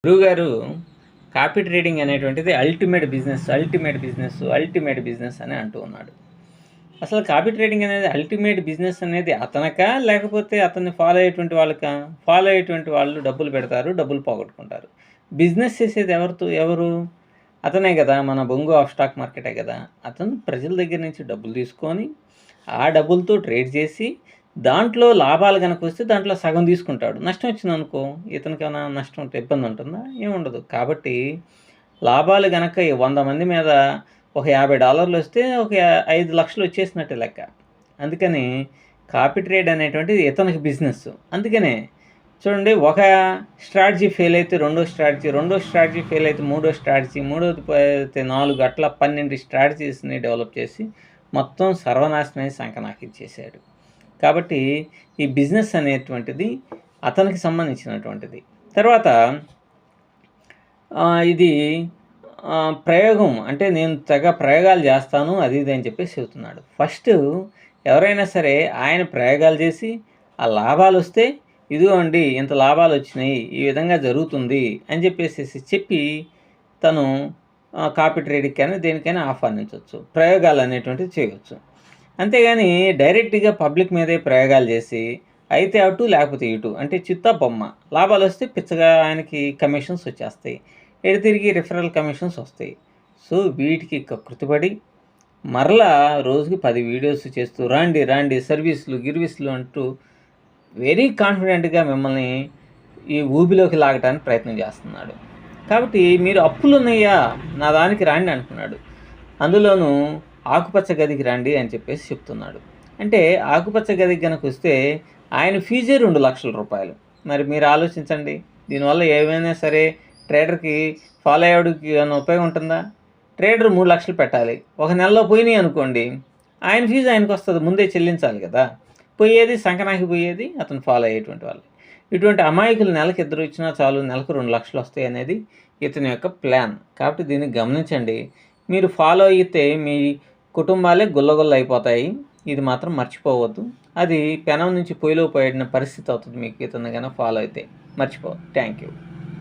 గురువుగారు copy trading అనేటువంటిది ultimate business అని అంటూ ఉన్నాడు. అసలు కాపీ ట్రేడింగ్ అనేది అల్టిమేట్ బిజినెస్ అనేది అతనికా, లేకపోతే అతన్ని ఫాలో అయ్యేటువంటి వాళ్ళకా? ఫాలో అయ్యేటువంటి వాళ్ళు డబ్బులు పెడతారు, డబ్బులు పోగొట్టుకుంటారు. బిజినెస్ చేసేది ఎవరు? అతనే కదా, మన బొంగు ఆఫ్ స్టాక్ మార్కెటే కదా. అతను ప్రజల దగ్గర నుంచి డబ్బులు తీసుకొని ఆ డబ్బులతో ట్రేడ్ చేసి దాంట్లో లాభాలు కనుక వస్తే దాంట్లో సగం తీసుకుంటాడు. నష్టం వచ్చిందనుకో, ఇతనికేమైనా నష్టం ఉంటే ఇబ్బంది ఉంటుందా? ఏముండదు. కాబట్టి లాభాలు గనక 100 మంది మీద ఒక $50 వస్తే ఒక 5 లక్షలు వచ్చేసినట్టే లెక్క. అందుకని కాపీ ట్రేడ్ అనేటువంటిది ఇతనికి బిజినెస్. అందుకనే చూడండి, ఒక స్ట్రాటజీ ఫెయిల్ అయితే రెండో స్ట్రాటజీ ఫెయిల్ అయితే మూడోది అయితే 4, అట్లా 12 స్ట్రాటజీస్ని డెవలప్ చేసి మొత్తం సర్వనాశనమై సంకనాకించేశాడు. కాబట్టి ఈ బిజినెస్ అనేటువంటిది అతనికి సంబంధించినటువంటిది. తర్వాత ఇది ప్రయోగం అంటే నేను తెగ ప్రయోగాలు చేస్తాను అది ఇది అని చెప్పేసి చెబుతున్నాడు. ఫస్ట్ ఎవరైనా సరే ఆయన ప్రయోగాలు చేసి ఆ లాభాలు వస్తే ఇదిగోండి ఇంత లాభాలు వచ్చినాయి, ఈ విధంగా జరుగుతుంది అని చెప్పి తను కాపీ ట్రేడింగ్కి కానీ దేనికైనా ఆహ్వానించవచ్చు, ప్రయోగాలు అనేటువంటివి చేయవచ్చు. అంతేగాని డైరెక్ట్గా పబ్లిక్ మీదే ప్రయోగాలు చేసి అయితే అటు లేకపోతే ఇటు అంటే చిత్తా బొమ్మ, లాభాలు వస్తే పిచ్చగా ఆయనకి కమిషన్స్ వచ్చేస్తాయి, ఎటు తిరిగి రిఫరల్ కమిషన్స్ వస్తాయి. సో వీటికి కృతిపడి మరలా రోజుకి 10 వీడియోస్ చేస్తూ రాండి సర్వీసులు అంటూ వెరీ కాన్ఫిడెంట్గా మిమ్మల్ని ఈ ఊబిలోకి లాగడానికి ప్రయత్నం చేస్తున్నాడు. కాబట్టి మీరు అప్పులు ఉన్నాయా నా దానికి రాండి అంటున్నాడు. అందులోనూ ఆకుపచ్చ గదికి రండి అని చెప్పేసి చెప్తున్నాడు. అంటే ఆకుపచ్చ గదికి కనుక వస్తే ఆయన ఫీజే 2 లక్షల రూపాయలు. మరి మీరు ఆలోచించండి, దీనివల్ల ఏమైనా సరే ట్రేడర్కి ఫాలో అయ్యేవాడికి ఏమైనా ఉపయోగం ఉంటుందా? ట్రేడర్ 3 లక్షలు పెట్టాలి, ఒక నెలలో పోయినాయి అనుకోండి, ఆయన ఫీజు ఆయనకు వస్తుంది, ముందే చెల్లించాలి కదా. సంకనాకి పోయేది అతను ఫాలో అయ్యేటువంటి వాళ్ళు. ఇటువంటి అమాయకులు నెలకు 2 ఇచ్చినా చాలు, నెలకు 2 లక్షలు వస్తాయి అనేది ఇతని యొక్క ప్లాన్. కాబట్టి దీన్ని గమనించండి. మీరు ఫాలో అయితే మీ కుటుంబాలే గుల్లగుల్ల అయిపోతాయి. ఇది మాత్రం మర్చిపోవద్దు. అది పెనం నుంచి పొయ్యిలో పోయిన పరిస్థితి అవుతుంది మీకు ఇతను కనుక ఫాలో అయితే. మర్చిపోవద్దు. Thank you.